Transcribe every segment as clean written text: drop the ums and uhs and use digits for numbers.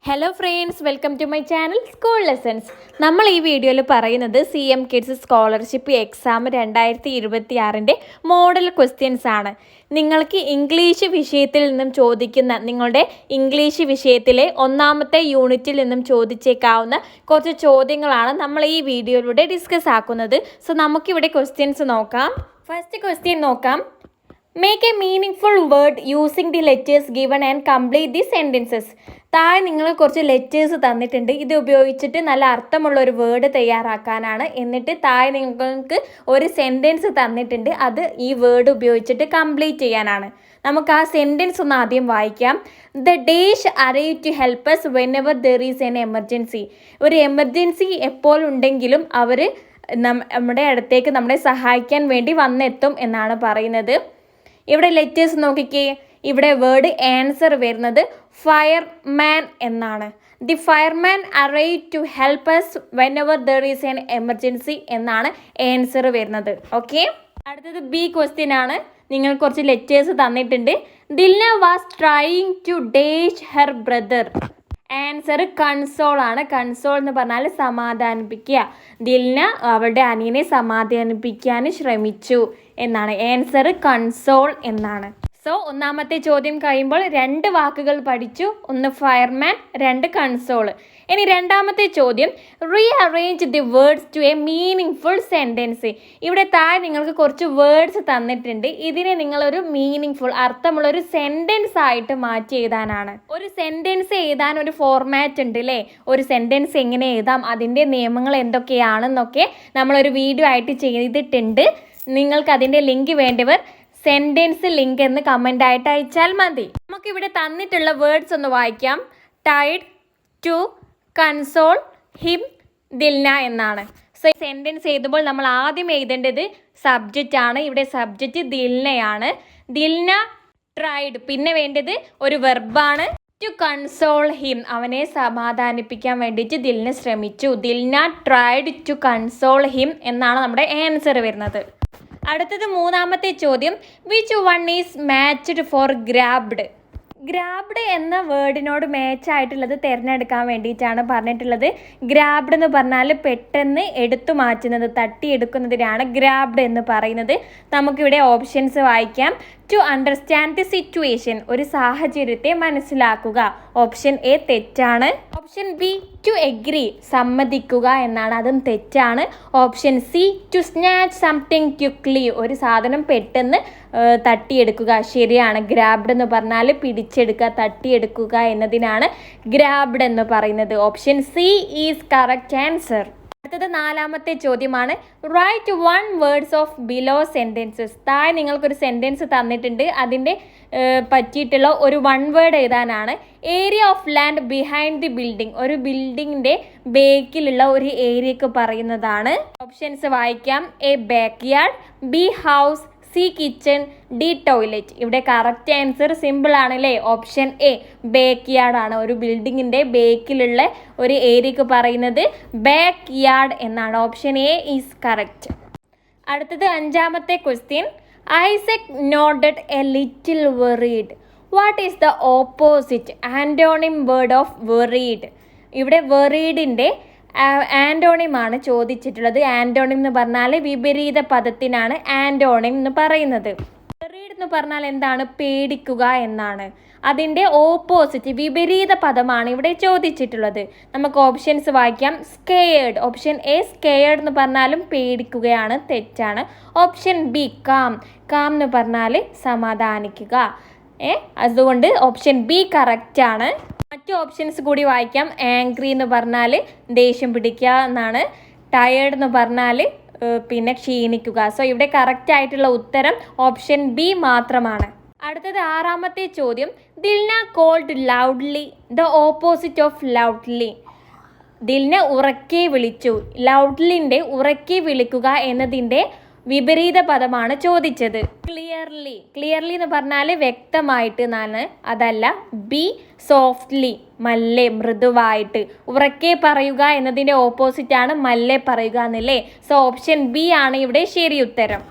Hello friends, welcome to my channel school lessons. നമ്മൾ ഈ വീഡിയോയിൽ പറയുന്നത് CM kids scholarship exam 2026 model questions ആണ്. നിങ്ങൾക്ക് ഇംഗ്ലീഷ് വിഷയത്തിൽ നിന്നും ചോദിക്കുന്ന നിങ്ങളുടെ ഇംഗ്ലീഷ് വിഷയത്തിലെ ഒന്നാമത്തെ യൂണിറ്റിൽ നിന്നും ചോദിച്ചേക്കാവുന്ന കുറച്ച് ചോദ്യങ്ങളാണ് നമ്മൾ ഈ വീഡിയോയിലൂടെ ഡിസ്കസ് ആക്കുന്നത്. സോ നമുക്കിവിടെ ക്വസ്റ്റ്യൻസ് നോക്കാം. ഫസ്റ്റ് ക്വസ്റ്റ്യൻ നോക്കാം. Make a meaningful word using the letters given and complete the sentences. താഴെ നിങ്ങൾ കുറച്ച് ലെറ്റേഴ്സ് തന്നിട്ടുണ്ട്. ഇത് ഉപയോഗിച്ചിട്ട് നല്ല അർത്ഥമുള്ള ഒരു വേർഡ് തയ്യാറാക്കാനാണ്. എന്നിട്ട് താഴെ നിങ്ങൾക്ക് ഒരു സെൻറ്റൻസ് തന്നിട്ടുണ്ട്. അത് ഈ വേർഡ് ഉപയോഗിച്ചിട്ട് കംപ്ലീറ്റ് ചെയ്യാനാണ്. നമുക്ക് ആ സെൻറ്റൻസ് ഒന്ന് ആദ്യം വായിക്കാം. The dash arrive to help us whenever there is an emergency. ഒരു എമർജൻസി എപ്പോഴുണ്ടെങ്കിലും അവർ നമ്മുടെ അടുത്തേക്ക് നമ്മളെ സഹായിക്കാൻ വേണ്ടി വന്നെത്തും എന്നാണ് പറയുന്നത്. ഇവിടെ ലെറ്റേഴ്സ് നോക്കിക്കേ. ഇവിടെ വേർഡ് ആൻസർ വരുന്നത് ഫയർമാൻ എന്നാണ്. The fireman arrive to help us whenever there is an emergency എന്നാണ് ആൻസർ വരുന്നത്. ഓക്കെ, അടുത്തത് ബി ക്വസ്റ്റ്യൻ ആണ്. നിങ്ങൾ കുറച്ച് ലെറ്റേഴ്സ് തന്നിട്ടുണ്ട്. Dilna was trying to dash her brother. Answer console ആണ്. കൺസോൾ എന്ന് പറഞ്ഞാൽ സമാധാനിപ്പിക്കുക. ദിൽന അവളുടെ അനിയനെ സമാധാനിപ്പിക്കാൻ ശ്രമിച്ചു എന്നാണ്. ആൻസർ കൺസോൾ എന്നാണ്. സോ ഒന്നാമത്തെ ചോദ്യം കഴിയുമ്പോൾ 2 വാക്കുകൾ പഠിച്ചു. ഒന്ന് ഫയർമാൻ, 2 കൺസോൾ. ഇനി രണ്ടാമത്തെ ചോദ്യം, rearrange the words to a meaning sentence. ഇവിടെ താഴെ നിങ്ങൾക്ക് കുറച്ച് വേർഡ്സ് തന്നിട്ടുണ്ട്. ഇതിനെ നിങ്ങളൊരു മീനിങ് അർത്ഥമുള്ള ഒരു സെൻറ്റൻസ് ആയിട്ട് മാറ്റി എഴുതാനാണ്. ഒരു സെൻറ്റൻസ് എഴുതാൻ ഒരു ഫോർമാറ്റ് ഉണ്ട് അല്ലേ? ഒരു സെൻറ്റൻസ് എങ്ങനെ എഴുതാം, അതിൻ്റെ നിയമങ്ങൾ എന്തൊക്കെയാണെന്നൊക്കെ നമ്മളൊരു വീഡിയോ ആയിട്ട് ചെയ്തിട്ടുണ്ട്. നിങ്ങൾക്ക് അതിൻ്റെ ലിങ്ക് വേണ്ടവർ സെൻറ്റൻസ് ലിങ്ക് എന്ന് കമൻ്റ് ആയിട്ട് അയച്ചാൽ മതി. നമുക്കിവിടെ തന്നിട്ടുള്ള വേർഡ്സ് ഒന്ന് വായിക്കാം. Tied, to, console, him, Dilna എന്നാണ്. സോ സെൻറ്റൻസ് എഴുതുമ്പോൾ നമ്മൾ ആദ്യം എഴുതേണ്ടത് സബ്ജക്റ്റ് ആണ്. ഇവിടെ സബ്ജക്റ്റ് ദിൽനയാണ്. ദിൽന ട്രൈഡ്. പിന്നെ വേണ്ടത് ഒരു വെർബാണ്. ടു കൺസോൾ ഹിം, അവനെ സമാധാനിപ്പിക്കാൻ വേണ്ടിയിട്ട് ദിൽന ശ്രമിച്ചു. Dilna tried to console him എന്നാണ് നമ്മുടെ ആൻസർ വരുന്നത്. അടുത്തത് മൂന്നാമത്തെ ചോദ്യം, which one is matched for grabbed. Grabbed എന്ന വേർഡിനോട് മാച്ച് ആയിട്ടുള്ളത് തിരഞ്ഞെടുക്കാൻ വേണ്ടിയിട്ടാണ് പറഞ്ഞിട്ടുള്ളത്. ഗ്രാബ്ഡ് എന്ന് പറഞ്ഞാൽ പെട്ടെന്ന് എടുത്തു മാറ്റുന്നത്, തട്ടിയെടുക്കുന്നതിനാണ് ഗ്രാബ്ഡ് എന്ന് പറയുന്നത്. നമുക്കിവിടെ ഓപ്ഷൻസ് വായിക്കാം. ടു അണ്ടർസ്റ്റാൻഡ് ദി സിറ്റുവേഷൻ, ഒരു സാഹചര്യത്തെ മനസ്സിലാക്കുക. ഓപ്ഷൻ എ തെറ്റാണ്. ഓപ്ഷൻ ബി ടു എഗ്രി, സമ്മതിക്കുക എന്നാണ്, അതും തെറ്റാണ്. Option C to snatch something quickly, ഒരു സാധനം പെട്ടെന്ന് തട്ടിയെടുക്കുക, ശരിയാണ്. ഗ്രാബ്ഡ് എന്ന് പറഞ്ഞാൽ പിടിച്ചെടുക്കുക, തട്ടിയെടുക്കുക എന്നതിനാണ് ഗ്രാബ്ഡ് എന്ന് പറയുന്നത്. Option C is correct answer. അടുത്തത് നാലാമത്തെ ചോദ്യമാണ്. Right 1 words of below sentences. താഴെ നിങ്ങൾക്കൊരു സെൻറ്റൻസ് തന്നിട്ടുണ്ട്. അതിൻ്റെ പറ്റിയിട്ടുള്ള ഒരു 1 വേർഡ് എഴുതാനാണ്. Area of land behind the building, ഒരു ബിൽഡിങ്ങിൻ്റെ ബേക്കിലുള്ള ഒരു ഏരിയക്ക് പറയുന്നതാണ്. ഓപ്ഷൻസ് വായിക്കാം. A back yard, B house, C kitchen, D toilet. ഇവിടെ കറക്റ്റ് ആൻസർ സിമ്പിൾ ആണല്ലേ? ഓപ്ഷൻ എ ബാക്ക് യാർഡ് ആണ്. ഒരു ബിൽഡിങ്ങിൻ്റെ ബേക്കിലുള്ള ഒരു ഏരിയക്ക് പറയുന്നത് ബാക്ക് യാർഡ് എന്നാണ്. Option A is correct. അടുത്തത് അഞ്ചാമത്തെ question. Isaac noted A little worried. What is the opposite antonym word of worried? ഇവിടെ വെറീഡിൻ്റെ ആൻറ്റോണിമാണ് ചോദിച്ചിട്ടുള്ളത്. ആൻറ്റോണിം എന്ന് പറഞ്ഞാൽ വിപരീത പദത്തിനാണ് ആൻറ്റോണിം എന്ന് പറയുന്നത്. വെറീഡ് എന്ന് പറഞ്ഞാൽ എന്താണ്? പേടിക്കുക എന്നാണ്. അതിൻ്റെ ഓപ്പോസിറ്റ് വിപരീത പദമാണ് ഇവിടെ ചോദിച്ചിട്ടുള്ളത്. നമുക്ക് ഓപ്ഷൻസ് വായിക്കാം. സ്കെയർഡ്. ഓപ്ഷൻ എ സ്കെയർഡ് എന്ന് പറഞ്ഞാലും പേടിക്കുകയാണ്, തെറ്റാണ്. Option B calm. കാം എന്ന് പറഞ്ഞാൽ സമാധാനിക്കുക. അതുകൊണ്ട് ഓപ്ഷൻ ബി കറക്റ്റ് ആണ്. മറ്റു ഓപ്ഷൻസ് കൂടി വായിക്കാം. ആംഗ്രി എന്ന് പറഞ്ഞാൽ ദേഷ്യം പിടിക്കുക എന്നാണ്. ടയേർഡ് എന്ന് പറഞ്ഞാൽ പിന്നെ ക്ഷീണിക്കുക. സോ ഇവിടെ കറക്റ്റ് ആയിട്ടുള്ള ഉത്തരം ഓപ്ഷൻ ബി മാത്രമാണ്. അടുത്തത് ആറാമത്തെ ചോദ്യം. Dilna called loudly. The opposite of loudly. Dilna ഉറക്കെ വിളിച്ചു. ലൗഡ്ലിൻ്റെ ഉറക്കെ വിളിക്കുക എന്നതിൻ്റെ വിപരീത പദമാണ് ചോദിച്ചത്. ക്ലിയർലി. ക്ലിയർലി എന്ന് പറഞ്ഞാൽ വ്യക്തമായിട്ട് എന്നാണ്. അതല്ല. ബി സോഫ്റ്റ്ലി, മല്ലെ, മൃദുവായിട്ട്. ഉറക്കെ പറയുക എന്നതിൻ്റെ ഓപ്പോസിറ്റാണ് മല്ലെ പറയുക എന്നല്ലേ? സോ ഓപ്ഷൻ ബി ആണ് ഇവിടെ ശരി ഉത്തരം.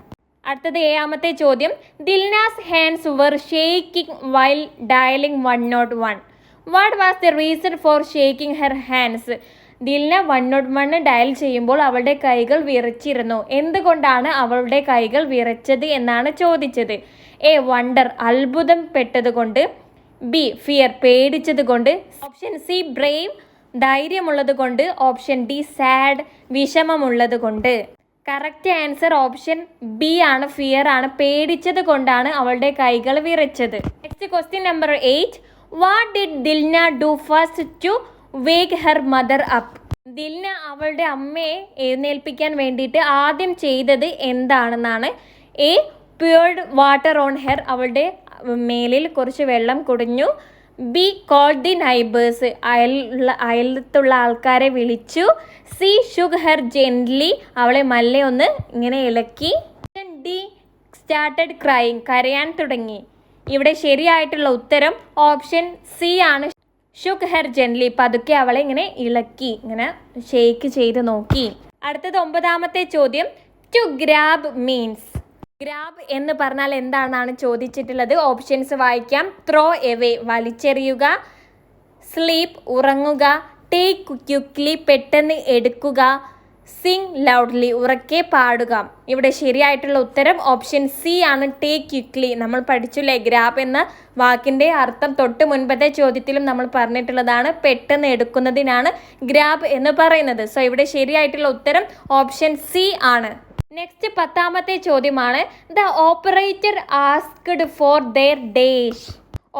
അടുത്തത് ഏഴാമത്തെ ചോദ്യം. Dilna's hands were shaking while dialing 101. What was the reason for shaking her hands? Dilna 101 dial ചെയ്യുമ്പോൾ അവളുടെ കൈകൾ വിറച്ചിരുന്നു. എന്തുകൊണ്ടാണ് അവളുടെ കൈകൾ വിറച്ചത് എന്നാണ് ചോദിച്ചത്. എ വണ്ടർ, അത്ഭുതം പെട്ടതുകൊണ്ട്. ബി ഫിയർ, പേടിച്ചത് കൊണ്ട്. ഓപ്ഷൻ സി ബ്രേവ്, ധൈര്യമുള്ളത് കൊണ്ട്. ഓപ്ഷൻ ഡി സാഡ്, വിഷമമുള്ളത് കൊണ്ട്. കറക്റ്റ് ആൻസർ ഓപ്ഷൻ ബി ആണ്, ഫിയർ ആണ്. പേടിച്ചത് കൊണ്ടാണ് അവളുടെ കൈകൾ വിറച്ചത്. Next question number 8. What did Dilna do first to wake her mother up? Dilna അവളുടെ അമ്മയെ എഴുന്നേൽപ്പിക്കാൻ വേണ്ടിയിട്ട് ആദ്യം ചെയ്തത് എന്താണെന്നാണ്. A poured water on her, അവളുടെ മേലിൽ കുറച്ച് വെള്ളം കുടിഞ്ഞു. ബി കോൾഡ് ദി നൈബേഴ്സ്, അയലത്തുള്ള ആൾക്കാരെ വിളിച്ചു. സി ഷുഗ് ഹെർ ജെന്റ്ലി, അവളെ മല്ലെ ഒന്ന് ഇങ്ങനെ ഇളക്കി. ഡി സ്റ്റാർട്ടഡ് ക്രൈയിങ്, കരയാൻ തുടങ്ങി. ഇവിടെ ശരിയായിട്ടുള്ള ഉത്തരം ഓപ്ഷൻ സി ആണ്. ഷുഗ് ഹെർ ജെന്റ്ലി, പതുക്കെ അവളെ ഇങ്ങനെ ഇളക്കി, ഇങ്ങനെ ഷേക്ക് ചെയ്ത് നോക്കി. അടുത്തത് 9ാമത്തെ ചോദ്യം. To grab means. ഗ്രാബ് എന്ന് പറഞ്ഞാൽ എന്താണെന്നാണ് ചോദിച്ചിട്ടുള്ളത്. ഓപ്ഷൻസ് വായിക്കാം. ത്രോ എവേ, വലിച്ചെറിയുക. സ്ലീപ്പ്, ഉറങ്ങുക. ടേക്ക് ക്വിക്ക്ലി, പെട്ടെന്ന് എടുക്കുക. സിങ് ലൗഡ്ലി, ഉറക്കെ പാടുക. ഇവിടെ ശരിയായിട്ടുള്ള ഉത്തരം ഓപ്ഷൻ സി ആണ്, ടേക്ക് ക്വിക്ക്ലി. നമ്മൾ പഠിച്ചില്ലേ ഗ്രാബ് എന്ന വാക്കിൻ്റെ അർത്ഥം തൊട്ട് മുൻപത്തെ ചോദ്യത്തിലും നമ്മൾ പറഞ്ഞിട്ടുള്ളതാണ്. പെട്ടെന്ന് എടുക്കുന്നതിനാണ് ഗ്രാബ് എന്ന് പറയുന്നത്. സോ ഇവിടെ ശരിയായിട്ടുള്ള ഉത്തരം ഓപ്ഷൻ സി ആണ്. നെക്സ്റ്റ് 10ാമത്തെ ചോദ്യമാണ്. The operator asked for their dash.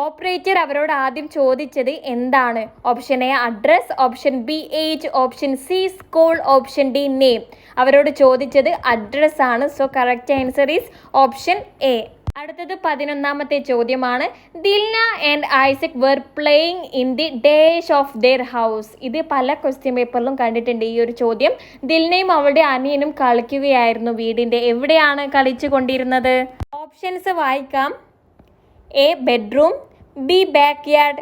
Operator അവരോട് ആദ്യം ചോദിച്ചത് എന്താണ്? Option A address, option B age, option C school, option D name. അവരോട് ചോദിച്ചത് അഡ്രസ് ആണ്. So correct answer is option A. അടുത്തത് 11ാമത്തെ ചോദ്യമാണ്. Dilna and Isaac were playing in the dash of their house. ഇത് പല ക്വസ്റ്റ്യൻ പേപ്പറിലും കണ്ടിട്ടുണ്ട് ഈ ഒരു ചോദ്യം. ദിൽനയും അവളുടെ അനിയനും കളിക്കുകയായിരുന്നു വീടിൻ്റെ. എവിടെയാണ് കളിച്ചു കൊണ്ടിരുന്നത്? ഓപ്ഷൻസ് വായിക്കാം. A bedroom, B back yard,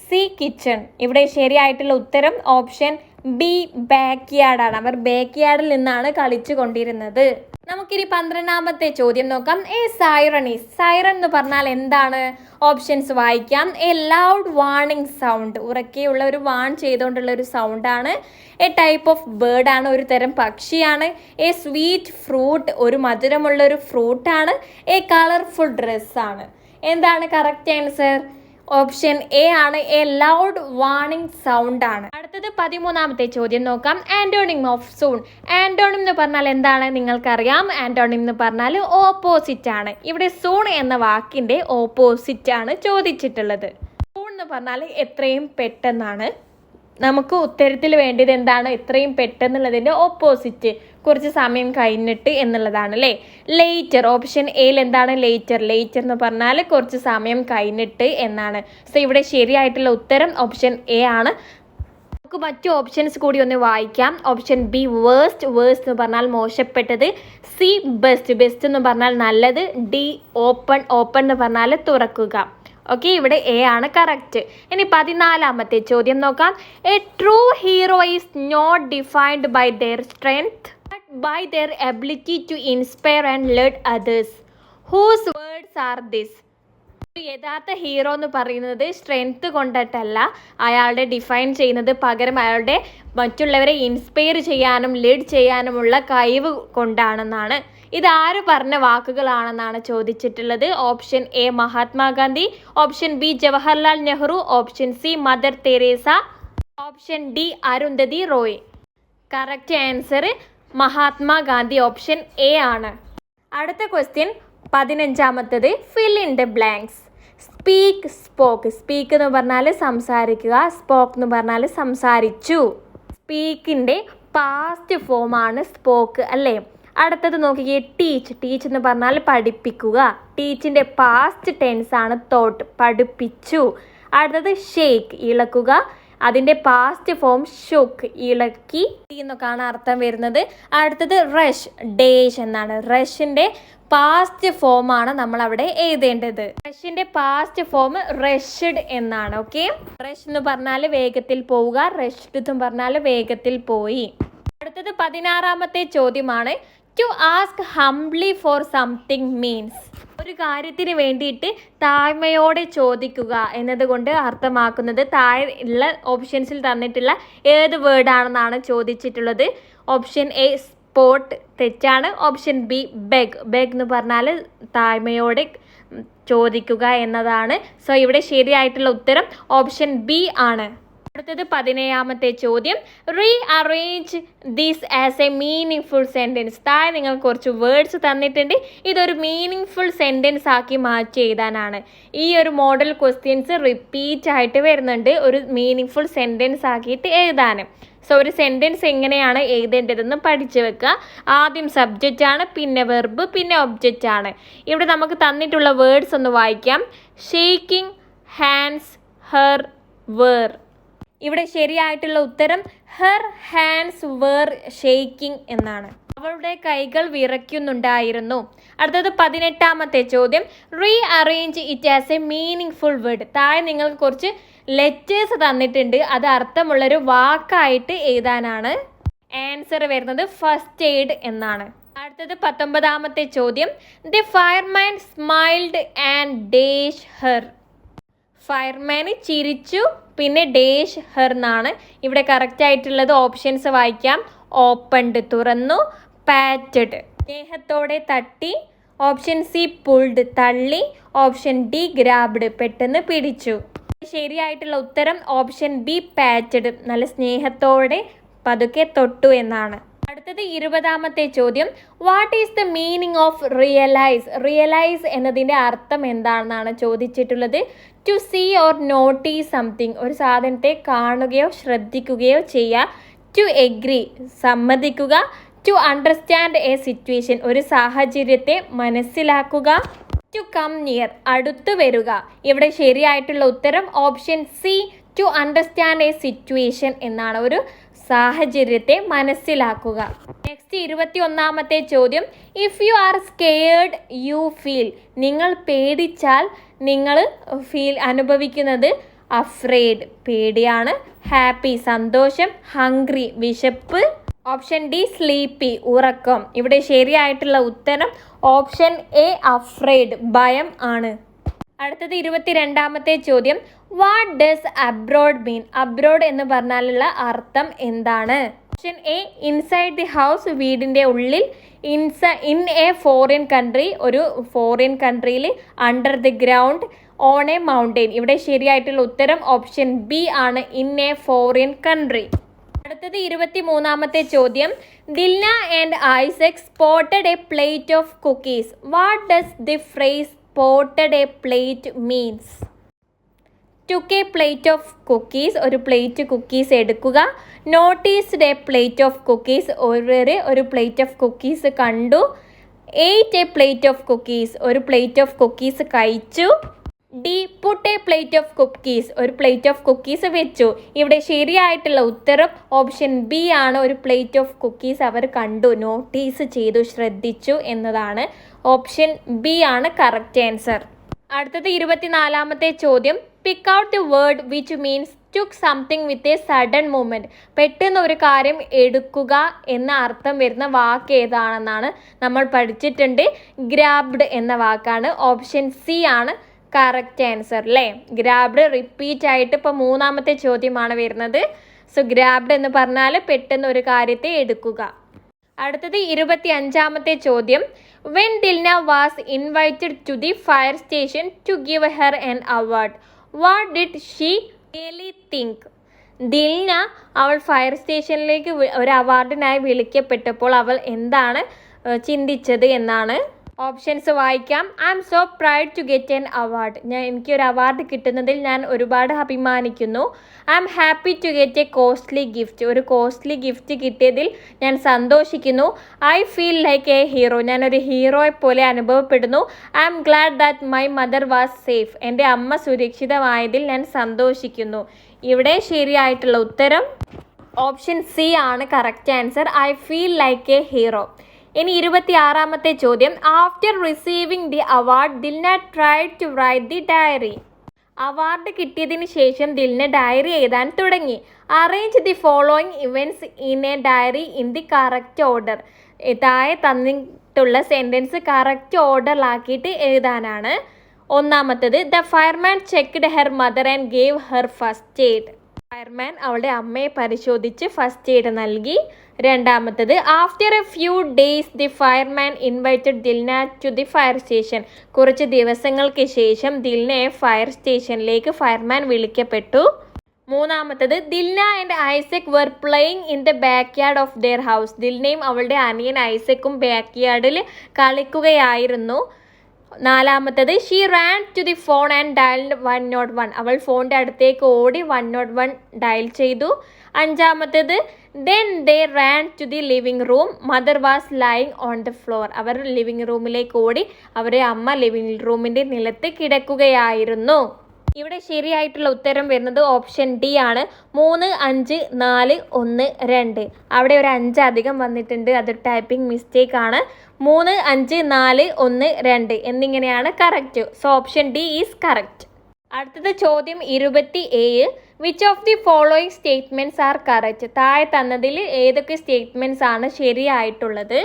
C kitchen. ഇവിടെ ശരിയായിട്ടുള്ള ഉത്തരം ഓപ്ഷൻ ബി ബാക്ക് യാർഡാണ്. അവർ ബാക്ക് യാർഡിൽ നിന്നാണ് കളിച്ചു കൊണ്ടിരുന്നത്. നമുക്കിനി 12ാമത്തെ ചോദ്യം നോക്കാം. A siren is. സൈറൺ എന്ന് പറഞ്ഞാൽ എന്താണ്? ഓപ്ഷൻസ് വായിക്കാം. എ ലൗഡ് വാർണിംഗ് സൗണ്ട്, ഉറക്കെയുള്ള ഒരു വാൺ ചെയ്തുകൊണ്ടുള്ള ഒരു സൗണ്ടാണ്. എ ടൈപ്പ് ഓഫ് ബേർഡ് ആണ്, ഒരു തരം പക്ഷിയാണ്. എ സ്വീറ്റ് ഫ്രൂട്ട്, ഒരു മധുരമുള്ള ഒരു ഫ്രൂട്ടാണ്. എ കളർഫുൾ ഡ്രസ്സാണ്. എന്താണ് കറക്റ്റ് ആൻസർ? ഓപ്ഷൻ എ ആണ്, എ ലൗഡ് വാർണിംഗ് സൗണ്ട് ആണ്. അടുത്തത് 13ാമത്തെ ചോദ്യം നോക്കാം. Antonym of soon. ആന്റോണിം എന്ന് പറഞ്ഞാൽ എന്താണ്? നിങ്ങൾക്കറിയാം. ആന്റോണിം എന്ന് പറഞ്ഞാൽ ഓപ്പോസിറ്റ് ആണ്. ഇവിടെ സൂൺ എന്ന വാക്കിന്റെ ഓപ്പോസിറ്റ് ആണ് ചോദിച്ചിട്ടുള്ളത്. സൂൺ എന്ന് പറഞ്ഞാൽ എത്രയും പെട്ടെന്നാണ്. നമുക്ക് ഉത്തരത്തിൽ വേണ്ടത് എന്താണ്? എത്രയും പെട്ടെന്നുള്ളതിൻ്റെ ഓപ്പോസിറ്റ്, കുറച്ച് സമയം കഴിഞ്ഞിട്ട് എന്നുള്ളതാണ് അല്ലേ. ലേറ്റർ, ഓപ്ഷൻ എയിൽ എന്താണ്? ലേറ്റർ. ലേറ്റർ എന്ന് പറഞ്ഞാൽ കുറച്ച് സമയം കഴിഞ്ഞിട്ട് എന്നാണ്. സോ ഇവിടെ ശരിയായിട്ടുള്ള ഉത്തരം ഓപ്ഷൻ എ ആണ്. നമുക്ക് മറ്റു ഓപ്ഷൻസ് കൂടി ഒന്ന് വായിക്കാം. Option B worst. വേഴ്സ്റ്റ് എന്ന് പറഞ്ഞാൽ മോശപ്പെട്ടത്. C best. ബെസ്റ്റ് എന്ന് പറഞ്ഞാൽ നല്ലത്. D open. ഓപ്പൺ എന്ന് പറഞ്ഞാൽ തുറക്കുക. ഓക്കെ, ഇവിടെ എ ആണ് കറക്റ്റ്. ഇനി 14ാമത്തെ ചോദ്യം നോക്കാം. A true hero is not defined by their strength but by their ability to inspire and lead others. Whose words are this? ഒരു യഥാർത്ഥ ഹീറോ എന്ന് പറയുന്നത് സ്ട്രെങ്ത് കൊണ്ടിട്ടല്ല അയാളുടെ ഡിഫൈൻ ചെയ്യുന്നത്, പകരം അയാളുടെ മറ്റുള്ളവരെ ഇൻസ്പയർ ചെയ്യാനും ലീഡ് ചെയ്യാനുമുള്ള കഴിവ് കൊണ്ടാണെന്നാണ്. ഇത് ആര് പറഞ്ഞ വാക്കുകളാണെന്നാണ് ചോദിച്ചിട്ടുള്ളത്. Option A Mahatma Gandhi, option B Jawaharlal Nehru, option C mother Teresa, option D Arundhati Roy. Correct answer Mahatma Gandhi, option A ആണ്. അടുത്ത question 15ാമത്തത്. Fill in the blanks. Speak, spoke. Speak എന്ന് പറഞ്ഞാൽ സംസാരിക്കുക, സ്പോക്ക് എന്ന് പറഞ്ഞാൽ സംസാരിച്ചു. സ്പീക്കിൻ്റെ പാസ്റ്റ് ഫോമാണ് സ്പോക്ക് അല്ലേ. അടുത്തത് നോക്കിക്കേ, ടീച്ച്. ടീച്ച് എന്ന് പറഞ്ഞാൽ പഠിപ്പിക്കുക. ടീച്ചിൻ്റെ പാസ്റ്റ് ടെൻസ് ആണ് തോട്ട്, പഠിപ്പിച്ചു. അടുത്തത് ഷേക്ക്, ഇളക്കുക. അതിൻ്റെ പാസ്റ്റ് ഫോം ഷുക്ക്, ഇളക്കി എന്നൊക്കെയാണ് അർത്ഥം വരുന്നത്. അടുത്തത് റഷ്, ഡേഷ് എന്നാണ്. റഷിൻ്റെ പാസ്റ്റ് ഫോമാണ് നമ്മൾ അവിടെ എഴുതേണ്ടത്. റഷിൻ്റെ പാസ്റ്റ് ഫോം റഷ്ഡ് എന്നാണ്. ഓക്കെ, റഷ് എന്ന് പറഞ്ഞാൽ വേഗത്തിൽ പോവുക, റഷ്ഡ് എന്ന് പറഞ്ഞാൽ വേഗത്തിൽ പോയി. അടുത്തത് 16ാമത്തെ ചോദ്യമാണ്. To ask humbly for something means. ഒരു കാര്യത്തിന് വേണ്ടിയിട്ട് താഴ്മയോടെ ചോദിക്കുക എന്നതുകൊണ്ട് അർത്ഥമാക്കുന്നത് താഴെ ഉള്ള ഓപ്ഷൻസിൽ തന്നിട്ടുള്ള ഏത് വേർഡാണെന്നാണ് ചോദിച്ചിട്ടുള്ളത്. ഓപ്ഷൻ എ സ്പോട്ട് തെറ്റാണ്. ഓപ്ഷൻ ബി ബെഗ് എന്ന് പറഞ്ഞാൽ താഴ്മയോടെ ചോദിക്കുക എന്നതാണ്. സോ ഇവിടെ ശരിയായിട്ടുള്ള ഉത്തരം ഓപ്ഷൻ ബി ആണ്. അടുത്തത് 17ാമത്തെ ചോദ്യം. Rearrange this as A meaning full sentence. താഴെ നിങ്ങൾ കുറച്ച് വേർഡ്സ് തന്നിട്ടുണ്ട്. ഇതൊരു മീനിങ് ഫുൾ സെൻറ്റൻസ് ആക്കി മാറ്റി എഴുതാനാണ്. ഈ ഒരു മോഡൽ ക്വസ്റ്റ്യൻസ് റിപ്പീറ്റ് ആയിട്ട് വരുന്നുണ്ട് ഒരു മീനിങ് ഫുൾ സെൻറ്റൻസ് ആക്കിയിട്ട് എഴുതാൻ. സോ ഒരു സെൻറ്റൻസ് എങ്ങനെയാണ് എഴുതേണ്ടതെന്ന് പഠിച്ചു വെക്കുക. ആദ്യം സബ്ജക്റ്റ് ആണ്, പിന്നെ വെർബ്, പിന്നെ ഒബ്ജക്റ്റ് ആണ്. ഇവിടെ നമുക്ക് തന്നിട്ടുള്ള വേർഡ്സ് ഒന്ന് വായിക്കാം. Shaking hands, her, were. ഇവിടെ ശരിയായിട്ടുള്ള ഉത്തരം ഹെർ ഹാൻഡ്സ് വേർ ഷെയ്ക്കിംഗ് എന്നാണ്. അവളുടെ കൈകൾ വിറയ്ക്കുന്നുണ്ടായിരുന്നു. അടുത്തത് 18ാമത്തെ ചോദ്യം. Rearrange it as A meaning full word. താഴെ നിങ്ങൾക്ക് കുറച്ച് ലെറ്റേഴ്സ് തന്നിട്ടുണ്ട്. അത് അർത്ഥമുള്ളൊരു വാക്കായിട്ട് എഴുതാനാണ്. ആൻസർ വരുന്നത് ഫസ്റ്റ് എയ്ഡ് എന്നാണ്. അടുത്തത് 19ാമത്തെ ചോദ്യം. The fireman smiled and dash her. Fireman ചിരിച്ചു, പിന്നെ ഡേഷ് ഹെർ എന്നാണ്. ഇവിടെ കറക്റ്റ് ആയിട്ടുള്ളത് ഓപ്ഷൻസ് വായിക്കാം. ഓപ്പൺഡ് തുറന്നു, പാറ്റഡ് സ്നേഹത്തോടെ തട്ടി, ഓപ്ഷൻ സി പുൾഡ് തള്ളി, ഓപ്ഷൻ ഡി ഗ്രാബ്ഡ് പെട്ടെന്ന് പിടിച്ചു. ശരിയായിട്ടുള്ള ഉത്തരം ഓപ്ഷൻ ബി പാറ്റഡ് നല്ല സ്നേഹത്തോടെ പതുക്കെ തൊട്ടു എന്നാണ്. അടുത്തത് 20ാമത്തെ ചോദ്യം. What is the meaning of realise. Realise എന്നതിൻ്റെ അർത്ഥം എന്താണെന്നാണ് ചോദിച്ചിട്ടുള്ളത്. To see or notice something. ഒരു സാധനത്തെ കാണുകയോ ശ്രദ്ധിക്കുകയോ ചെയ്യുക. ടു എഗ്രി സമ്മതിക്കുക. ടു അണ്ടർസ്റ്റാൻഡ് എ സിറ്റുവേഷൻ ഒരു സാഹചര്യത്തെ മനസ്സിലാക്കുക. ടു കം നിയർ അടുത്തു വരിക. ഇവിടെ ശരിയായിട്ടുള്ള ഉത്തരം option C to understand a situation എന്നാണ്. ഒരു സാഹചര്യത്തെ മനസ്സിലാക്കുക. നെക്സ്റ്റ് 21ാമത്തെ ചോദ്യം. If you are scared you feel. നിങ്ങൾ പേടിച്ചാൽ നിങ്ങൾ അനുഭവിക്കുന്നത് അഫ്രേഡ് പേടിയാണ്, ഹാപ്പി സന്തോഷം, ഹംഗ്രി വിശപ്പ്, ഓപ്ഷൻ ഡി സ്ലീപ്പി ഉറക്കം. ഇവിടെ ശരിയായിട്ടുള്ള ഉത്തരം ഓപ്ഷൻ എ അഫ്രേഡ് ഭയം ആണ്. അടുത്തത് 22ാമത്തെ ചോദ്യം. What does abroad mean. Abroad എന്ന് പറഞ്ഞാലുള്ള അർത്ഥം എന്താണ്? Option A inside the house വീടിൻ്റെ ഉള്ളിൽ, ഇൻ എ ഫോറിൻ കൺട്രി ഒരു ഫോറിൻ കൺട്രിയിൽ, under the ground, on a mountain. ഇവിടെ ശരിയായിട്ടുള്ള ഉത്തരം ഓപ്ഷൻ ബി ആണ്, ഇൻ എ ഫോറിൻ കൺട്രി. അടുത്തത് 23ാമത്തെ ചോദ്യം. Dilna and Isaac spotted a plate of cookies. What does the phrase spotted a plate means? took a plate of cookies ഒരു plate cookies എടുക്കുക. Noticed A plate of cookies ഒരു plate of cookies കണ്ടു. ate a plate of cookies ഒരു plate of cookies കഴിച്ചു. D put a plate of cookies ഒരു plate of cookies വെച്ചു. ഇവിടെ ശരിയായിട്ടുള്ള ഉത്തരം ഓപ്ഷൻ ബി ആണ്, ഒരു പ്ലേറ്റ് ഓഫ് കുക്കീസ് അവർ കണ്ടു, നോട്ടീസ് ചെയ്തു, ശ്രദ്ധിച്ചു എന്നതാണ്. ഓപ്ഷൻ ബി ആണ് കറക്റ്റ് ആൻസർ. അടുത്തത് 24ാമത്തെ ചോദ്യം. Pick out the word which means took something with a sudden movement. പെട്ടെന്ന് ഒരു കാര്യം എടുക്കുക എന്ന അർത്ഥം വരുന്ന വാക്ക് ഏതാണെന്നാണ് നമ്മൾ പഠിച്ചിട്ടുണ്ട്. ഗ്രാബ്ഡ് എന്ന വാക്കാണ്. ഓപ്ഷൻ സി ആണ് കറക്റ്റ് ആൻസർ അല്ലേ. ഗ്രാബ്ഡ് റിപ്പീറ്റ് ആയിട്ട് ഇപ്പോൾ 3ാമത്തെ ചോദ്യമാണ് വരുന്നത്. സോ ഗ്രാബ്ഡ് എന്ന് പറഞ്ഞാൽ പെട്ടെന്ന് ഒരു കാര്യത്തെ എടുക്കുക. അടുത്തത് 25ാമത്തെ ചോദ്യം. When Dilna was invited to the fire station to give her an award, what did she really think. Dilna അവൾ ഫയർ സ്റ്റേഷനിലേക്ക് ഒരു അവാർഡിനായി വിളിക്കപ്പെട്ടപ്പോൾ അവൾ എന്താണ് ചിന്തിച്ചത് എന്നാണ്. ഓപ്ഷൻസ് വായിക്കാം. I'm so proud to get an award. എനിക്കൊരു അവാർഡ് കിട്ടുന്നതിൽ ഞാൻ ഒരുപാട് അഭിമാനിക്കുന്നു. I'm happy to get a costly gift. ഒരു കോസ്റ്റ്ലി ഗിഫ്റ്റ് കിട്ടിയതിൽ ഞാൻ സന്തോഷിക്കുന്നു. I feel like a hero. ഞാനൊരു ഹീറോയെ പോലെ അനുഭവപ്പെടുന്നു. I'm glad that my mother was safe. എൻ്റെ അമ്മ സുരക്ഷിതമായതിൽ ഞാൻ സന്തോഷിക്കുന്നു. ഇവിടെ ശരിയായിട്ടുള്ള ഉത്തരം ഓപ്ഷൻ സി ആണ് correct answer. I feel like a hero. ഇനി 26ാമത്തെ ചോദ്യം. After receiving the award Dilna tried to write the diary. Award കിട്ടിയതിന് ശേഷം ദിൽന ഡയറി എഴുതാൻ തുടങ്ങി. Arrange the following events in a diary in the correct order. താഴെ ുള്ള സെൻറ്റൻസ് കറക്റ്റ് ഓർഡറിലാക്കിയിട്ട് എഴുതാനാണ്. ഒന്നാമത്തത്, the fireman checked her mother and gave her first aid. Fireman അവളുടെ അമ്മയെ പരിശോധിച്ച് ഫസ്റ്റ് എയ്ഡ് നൽകി. രണ്ടാമത്തത്, after a few days the fireman invited Dilna to the fire station. കുറച്ച് ദിവസങ്ങൾക്ക് ശേഷം ദിൽനയെ ഫയർ സ്റ്റേഷനിലേക്ക് ഫയർമാൻ വിളിക്കപ്പെട്ടു. മൂന്നാമത്തത്, Dilna and Isaac were playing in the back yard of their house. ദിൽനയും അവളുടെ അനിയൻ ഐസക്കും ബാക്ക് യാർഡിൽ കളിക്കുകയായിരുന്നു. നാലാമത്തത്, she ran to the phone and dialled 101. അവൾ ഫോണിൻ്റെ അടുത്തേക്ക് ഓടി 101 ഡയൽ ചെയ്തു. അഞ്ചാമത്തത്, then they ran to the living room. Mother was lying on the floor. അവർ ലിവിംഗ് റൂമിലേക്ക് ഓടി. അവരുടെ അമ്മ ലിവിംഗ് റൂമിൻ്റെ നിലത്ത് കിടക്കുകയായിരുന്നു. ഇവിടെ ശരിയായിട്ടുള്ള ഉത്തരം വരുന്നത് ഓപ്ഷൻ ഡി ആണ്. 3, 5, 4, 1, 2. അവിടെ ഒരു 5 അധികം വന്നിട്ടുണ്ട്, അത് ടൈപ്പിംഗ് മിസ്റ്റേക്ക് ആണ്. 3, 5, 4, 1, 2 എന്നിങ്ങനെയാണ് correct. So option D is correct. അടുത്തത് ചോദ്യം 27. Which of the following statements are correct? താഴെ തന്നതിൽ ഏതൊക്കെ സ്റ്റേറ്റ്മെൻറ്റ്സ് ആണ് ശരിയായിട്ടുള്ളത്?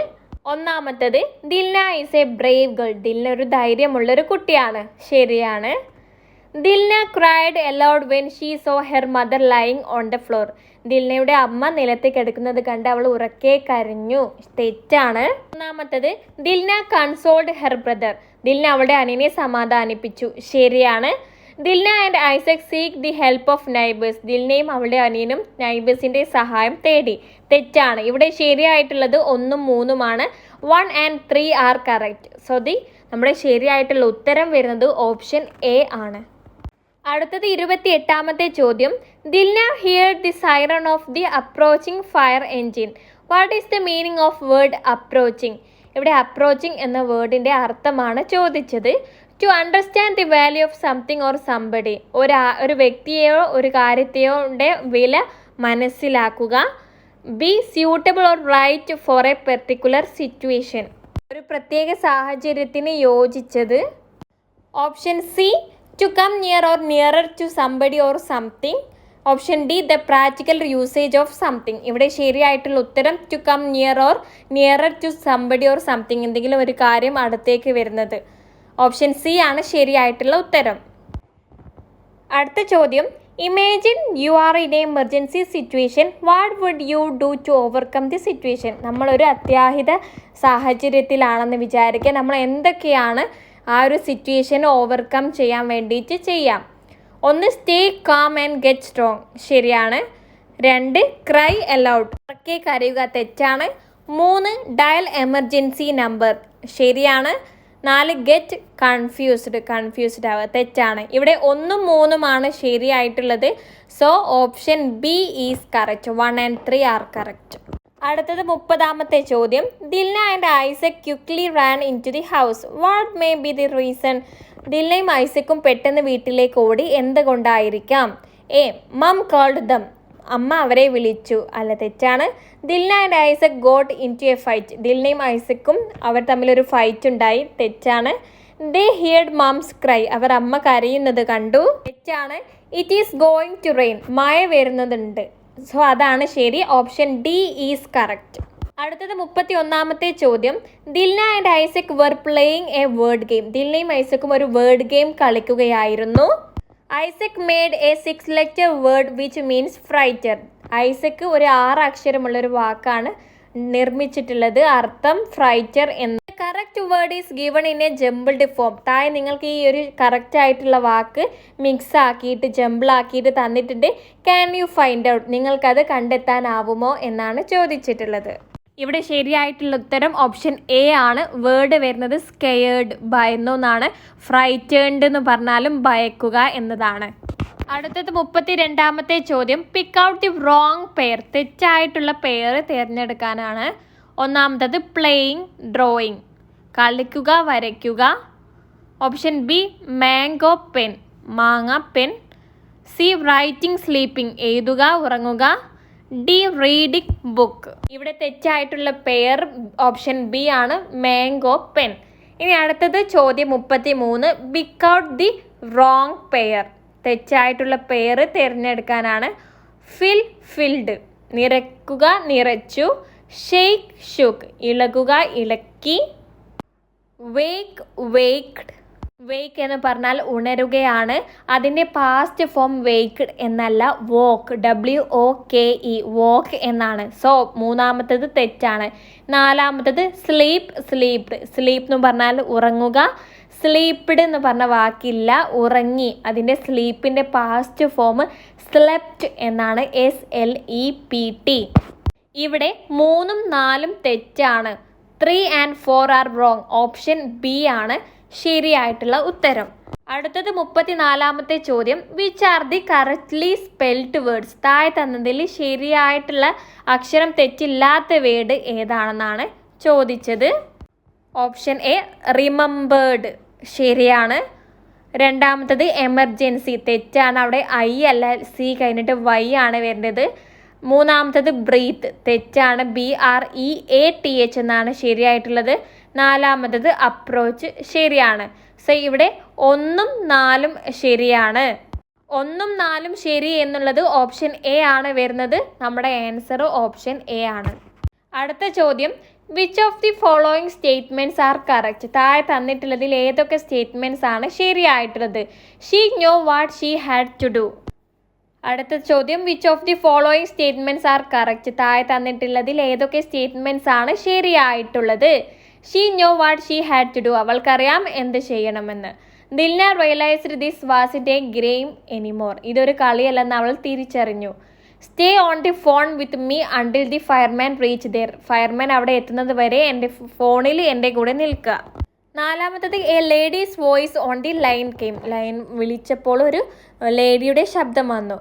ഒന്നാമത്തത്, Dilna is a brave girl. Dilna ഒരു ധൈര്യമുള്ളൊരു കുട്ടിയാണ്. ശരിയാണ്. Dilna cried aloud when she saw her mother lying on the floor. ദിൽനയുടെ അമ്മ നിലത്ത് കിടക്കുന്നത് കണ്ട് അവൾ ഉറക്കെ കരഞ്ഞു. തെറ്റാണ്. മൂന്നാമത്തത്, Dilna consoled her brother. Dilna അവളുടെ അനിയനെ സമാധാനിപ്പിച്ചു. ശരിയാണ്. Dilna and Isaac seek the help of neighbours. ദിൽനയും അവളുടെ അനിയനും നൈബേഴ്സിൻ്റെ സഹായം തേടി. തെറ്റാണ്. ഇവിടെ ശരിയായിട്ടുള്ളത് 1ഉം 3ഉമാണ്. 1 and 3 ആർ കറക്റ്റ്. സോ നമ്മുടെ ശരിയായിട്ടുള്ള ഉത്തരം വരുന്നത് ഓപ്ഷൻ എ ആണ്. അടുത്തത് 28ാമത്തെ ചോദ്യം. Dilna heard the siren of the approaching fire engine. What is the meaning of word approaching? ഇവിടെ അപ്രോച്ചിങ് എന്ന വേർഡിൻ്റെ അർത്ഥമാണ് ചോദിച്ചത്. To understand the value of something or somebody. ഒരു വ്യക്തിയെയോ ഒരു കാര്യത്തെയോ വില മനസ്സിലാക്കുക. B suitable or right for a particular situation. ഒരു പ്രത്യേക സാഹചര്യത്തിന് യോജിച്ചത്. Option C, to come near or nearer to somebody or something. Option D, the practical usage of something. ഇവിടെ ശരിയായിട്ടുള്ള ഉത്തരം to come near or nearer to somebody or something. എന്തെങ്കിലും ഒരു കാര്യം അടുത്തേക്ക് വരുന്നത്. ഓപ്ഷൻ സി ആണ് ശരിയായിട്ടുള്ള ഉത്തരം. അടുത്ത ചോദ്യം. Imagine you are in a emergency situation. What would you do to overcome the situation? നമ്മളൊരു അത്യാഹിത സാഹചര്യത്തിലാണെന്ന് വിചാരിക്കുക. നമ്മൾ എന്തൊക്കെയാണ് ആ ഒരു സിറ്റുവേഷൻ ഓവർകം ചെയ്യാൻ വേണ്ടിയിട്ട് ചെയ്യാം? 1, stay calm and get strong. ശരിയാണ്. 2, ക്രൈ അലൗഡ്. ഉറക്കെ കരയുക. തെറ്റാണ്. 3, ഡയൽ എമർജൻസി നമ്പർ. ശരിയാണ്. 4, ഗെറ്റ് കൺഫ്യൂസ്ഡ് ആവുക. തെറ്റാണ്. ഇവിടെ 1ഉം 3ഉമാണ് ശരിയായിട്ടുള്ളത്. So option B is correct. 1 and 3 are correct. അടുത്തത് 30ാമത്തെ ചോദ്യം. Dilna and Isaac quickly ran into the house. What may be the reason? ദിൽനയും ഐസക്കും പെട്ടെന്ന് വീട്ടിലേക്ക് ഓടി. എന്തുകൊണ്ടായിരിക്കാം? A, mum called them. അമ്മ അവരെ വിളിച്ചു. അല്ല, തെറ്റാണ്. Dilna and Isaac got into a fight. ദിൽനയും ഐസക്കും അവർ തമ്മിലൊരു ഫൈറ്റ് ഉണ്ടായി. തെറ്റാണ്. They heard mum's cry. അവർ അമ്മ കരയുന്നത് കണ്ടു. തെറ്റാണ്. It is going to rain. മഴ വരുന്നതുണ്ട്. സോ അതാണ് ശരി. Option D is correct. അടുത്തത് 31ാമത്തെ ചോദ്യം. Dilna and Isaac were playing a word game. ദിൽനയും ഐസക്കും ഒരു വേർഡ് ഗെയിം കളിക്കുകയായിരുന്നു. Isaac made a 6-letter word which means freighter. Isaac ഒരു 6 അക്ഷരമുള്ളൊരു വാക്കാണ് നിർമ്മിച്ചിട്ടുള്ളത്. അർത്ഥം ഫ്രൈറ്റർ എന്ന്. Correct word is given in a jumbled form. താഴെ നിങ്ങൾക്ക് ഈ ഒരു കറക്റ്റ് ആയിട്ടുള്ള വാക്ക് മിക്സ് ആക്കിയിട്ട് ജംബിളാക്കിയിട്ട് തന്നിട്ടുണ്ട്. Can you find out? നിങ്ങൾക്കത് കണ്ടെത്താനാവുമോ എന്നാണ് ചോദിച്ചിട്ടുള്ളത്. ഇവിടെ ശരിയായിട്ടുള്ള ഉത്തരം ഓപ്ഷൻ എ ആണ്. വേർഡ് വരുന്നത് സ്കെയേർഡ്, ഭയന്നു എന്നാണ്. ഫ്രൈറ്റേൺഡ് എന്ന് പറഞ്ഞാലും ഭയക്കുക എന്നതാണ്. അടുത്തത് 32ാമത്തെ ചോദ്യം. Pick out the wrong pair. തെറ്റായിട്ടുള്ള പെയർ തിരഞ്ഞെടുക്കാനാണ്. ഒന്നാമത്തത് പ്ലേയിങ്, ഡ്രോയിങ്. കളിക്കുക, വരയ്ക്കുക. ഓപ്ഷൻ ബി, മാംഗോ പെൻ, മാങ്ങ പെൻ. സി, റൈറ്റിംഗ്, സ്ലീപ്പിംഗ്, എഴുതുക, ഉറങ്ങുക. D, reading book. ഇവിടെ തെറ്റായിട്ടുള്ള പെയർ ഓപ്ഷൻ ബി ആണ്, മാംഗോ പെൻ. ഇനി അടുത്തത് ചോദ്യം 33. Pick out the wrong pair. തെറ്റായിട്ടുള്ള പെയർ തിരഞ്ഞെടുക്കാനാണ്. Fill, filled. നിറയ്ക്കുക, നിറച്ചു. Shake, shook. ഇളകുക, ഇളക്കി. വേക്ക്, വേക്ക്ഡ്. വേക്ക് എന്ന് പറഞ്ഞാൽ ഉണരുകയാണ്. അതിൻ്റെ പാസ്റ്റ് ഫോം വേക്ക്ഡ് എന്നല്ല, വോക്ക്, WOKE, വോക്ക് എന്നാണ്. സോ മൂന്നാമത്തേത് തെറ്റാണ്. നാലാമത്തേത് സ്ലീപ്പ്, സ്ലീപ്ഡ്. സ്ലീപ്പ് എന്ന് പറഞ്ഞാൽ ഉറങ്ങുക. സ്ലീപ്ഡ് എന്ന് പറഞ്ഞ വാക്കില്ല, ഉറങ്ങി. അതിൻ്റെ സ്ലീപ്പിൻ്റെ പാസ്റ്റ് ഫോം സ്ലെപ്റ്റ് എന്നാണ്, SLEPT. ഇവിടെ 3ഉം 4ഉം തെറ്റാണ്. 3 and 4 are wrong. Option B ആണ് ശരിയായിട്ടുള്ള ഉത്തരം. അടുത്തത് 34ാമത്തെ ചോദ്യം. Which are the correctly spelled words? താഴെ തന്നതിൽ ശരിയായിട്ടുള്ള അക്ഷരം തെറ്റില്ലാത്ത വേർഡ് ഏതാണെന്നാണ് ചോദിച്ചത്. ഓപ്ഷൻ A റിമെമ്പേർഡ് ശരിയാണ്. രണ്ടാമത്തത് എമർജൻസി തെറ്റാണ്. അവിടെ I അല്ല, C കഴിഞ്ഞിട്ട് Y ആണ് വരുന്നത്. മൂന്നാമത്തത് ബ്രീത്ത് തെറ്റാണ്, BREATH എന്നാണ് ശരിയായിട്ടുള്ളത്. നാലാമത്തത് അപ്രോച്ച് ശരിയാണ്. സോ ഇവിടെ 1ഉം 4ഉം ശരിയാണ്. 1ഉം 4ഉം ശരി എന്നുള്ളത് ഓപ്ഷൻ A ആണ് വരുന്നത്. നമ്മുടെ ആൻസർ ഓപ്ഷൻ A ആണ്. അടുത്ത ചോദ്യം. Which of the following statements are correct? താഴെ തന്നിട്ടുള്ളതിൽ ഏതൊക്കെ സ്റ്റേറ്റ്മെൻറ്റ്സ് ആണ് ശരിയായിട്ടുള്ളത്? She know what she had to do. അടുത്ത ചോദ്യം. Which of the following statements are correct? താഴെ തന്നിട്ടുള്ളതിൽ ഏതൊക്കെ സ്റ്റേറ്റ്മെൻറ്റ്സ് ആണ് ശരിയായിട്ടുള്ളത്? She know what she had to do. അവൾക്കറിയാം എന്ത് ചെയ്യണമെന്ന്. Dilna realised this wasn't a game anymore. ഇതൊരു കളിയല്ലെന്ന് അവൾ തിരിച്ചറിഞ്ഞു. Stay on the phone with me until the fireman reach there. Fireman അവിടെ എത്തുന്നത് വരെ എൻ്റെ ഫോണിൽ എൻ്റെ കൂടെ നിൽക്കുക. നാലാമത്തത് A ladies voice on the line came. Line വിളിച്ചപ്പോൾ ഒരു ലേഡിയുടെ ശബ്ദം വന്നു.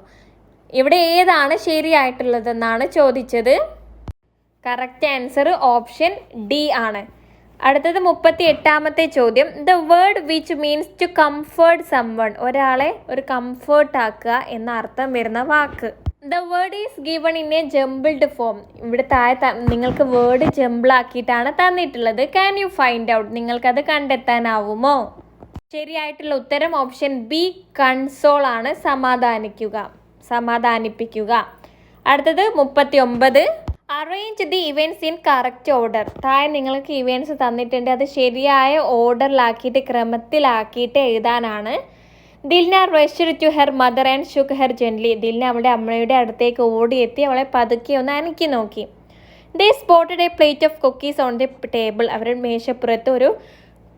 ഇവിടെ ഏതാണ് ശരിയായിട്ടുള്ളതെന്നാണ് ചോദിച്ചത്. കറക്റ്റ് ആൻസർ ഓപ്ഷൻ D ആണ്. അടുത്തത് 38ാമത്തെ ചോദ്യം. The word which means to comfort someone. ഒരാളെ ഒരു കംഫേർട്ട് ആക്കുക എന്ന അർത്ഥം വരുന്ന വാക്ക്. The word is given in a jumbled form. ഇവിടെ താഴെ നിങ്ങൾക്ക് വേർഡ് ജംബിളാക്കിയിട്ടാണ് തന്നിട്ടുള്ളത്. Can you find out? നിങ്ങൾക്കത് കണ്ടെത്താനാവുമോ? ശരിയായിട്ടുള്ള ഉത്തരം ഓപ്ഷൻ B കൺസോൾ ആണ്, സമാധാനിക്കുക, സമാധാനിപ്പിക്കുക. അടുത്തത് 39. Arrange the events in correct order. താഴെ നിങ്ങൾക്ക് ഇവൻറ്റ്സ് തന്നിട്ടുണ്ട്. അത് ശരിയായ ഓർഡറിലാക്കിയിട്ട് ക്രമത്തിലാക്കിയിട്ട് എഴുതാനാണ്. Dilna rushed to her mother and shook her gently. Dilna അവളുടെ അമ്മയുടെ അടുത്തേക്ക് ഓടിയെത്തി അവളെ പതുക്കെ ഒന്ന് അനക്കി നോക്കി. They spotted a plate of cookies on the table. അവരുടെ മേശപ്പുറത്ത് ഒരു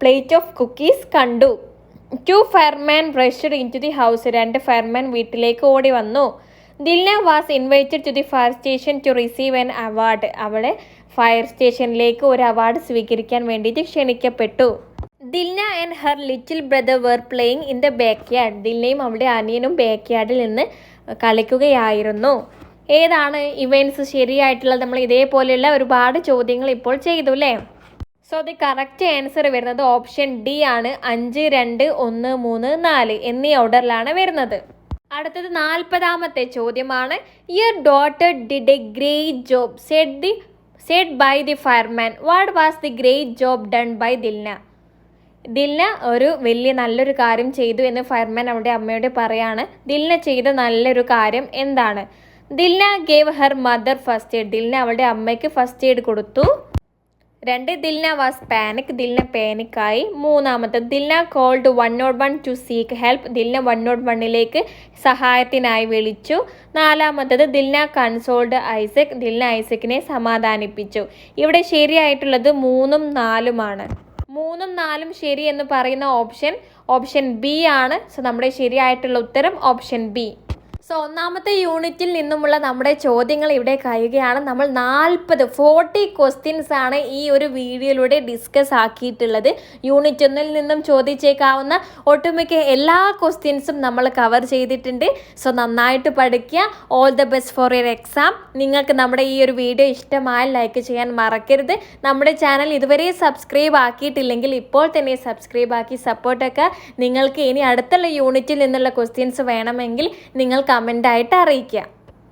പ്ലേറ്റ് ഓഫ് കുക്കീസ് കണ്ടു. 2 fireman rushed into the house. 2 fireman വീട്ടിലേക്ക് ഓടി വന്നു. Dilna was invited to the fire station to receive an award. അവളെ ഫയർ സ്റ്റേഷനിലേക്ക് ഒരു അവാർഡ് സ്വീകരിക്കാൻ വേണ്ടിയിട്ട് ക്ഷണിക്കപ്പെട്ടു. Dilna and her little brother were playing in the back yard. ദിൽനയും അവളുടെ അനിയനും ബാക്ക് യാർഡിൽ നിന്ന് കളിക്കുകയായിരുന്നു. ഏതാണ് ഇവൻറ്റ്സ് ശരിയായിട്ടുള്ളത്? നമ്മൾ ഇതേപോലെയുള്ള ഒരുപാട് ചോദ്യങ്ങൾ ഇപ്പോൾ ചെയ്തു അല്ലേ? സോ ദി കറക്റ്റ് ആൻസർ വരുന്നത് ഓപ്ഷൻ D ആണ്. 5, 2, 1, 3, 4 എന്നീ ഓർഡറിലാണ് വരുന്നത്. അടുത്തത് 40ാമത്തെ ചോദ്യമാണ്. Your daughter did a great job said by the fireman. What was the great job done by Dilna? Dilna ഒരു നല്ലൊരു കാര്യം ചെയ്തു എന്ന് ഫയർമാൻ അവളുടെ അമ്മയോട് പറയാണ്. ദിൽന ചെയ്ത നല്ലൊരു കാര്യം എന്താണ്? Dilna gave her mother first aid. Dilna അവളുടെ അമ്മയ്ക്ക് ഫസ്റ്റ് എയ്ഡ് കൊടുത്തു. 2 ദിൽന വാസ് പാനിക്. ദിൽന പാനിക്കായി. മൂന്നാമത്തെ Dilna called 101 to seek help. Dilna 101ലേക്ക് സഹായത്തിനായി വിളിച്ചു. നാലാമത്തത് ദിൽന കൺസോൾഡ് ഐസക്. ദിൽന ഐസക്കിനെ സമാധാനിപ്പിച്ചു. ഇവിടെ ശരിയായിട്ടുള്ളത് 3ഉം 4ഉമാണ്. 3ഉം 4ഉം ശരി എന്ന് പറയുന്ന ഓപ്ഷൻ B ആണ്. സോ നമ്മുടെ ശരിയായിട്ടുള്ള ഉത്തരം ഓപ്ഷൻ B. സോ ഒന്നാമത്തെ യൂണിറ്റിൽ നിന്നുമുള്ള നമ്മുടെ ചോദ്യങ്ങൾ ഇവിടെ കഴിയുകയാണ്. നമ്മൾ 40 ക്വസ്റ്റ്യൻസ് ആണ് ഈ ഒരു വീഡിയോയിലൂടെ ഡിസ്കസ് ആക്കിയിട്ടുള്ളത്. യൂണിറ്റ് 1ൽ നിന്നും ചോദിച്ചേക്കാവുന്ന ഒട്ടുമിക്ക എല്ലാ ക്വസ്റ്റ്യൻസും നമ്മൾ കവർ ചെയ്തിട്ടുണ്ട്. സോ നന്നായിട്ട് പഠിക്കുക. All the best for your exam. നിങ്ങൾക്ക് നമ്മുടെ ഈ ഒരു വീഡിയോ ഇഷ്ടമായാൽ ലൈക്ക് ചെയ്യാൻ മറക്കരുത്. നമ്മുടെ ചാനൽ ഇതുവരെ സബ്സ്ക്രൈബ് ആക്കിയിട്ടില്ലെങ്കിൽ ഇപ്പോൾ തന്നെ സബ്സ്ക്രൈബ് ആക്കി സപ്പോർട്ടൊക്കെ. നിങ്ങൾക്ക് ഇനി അടുത്തുള്ള യൂണിറ്റിൽ നിന്നുള്ള ക്വസ്റ്റ്യൻസ് വേണമെങ്കിൽ നിങ്ങൾ കമൻ്റായിട്ട് അറിയിക്കുക.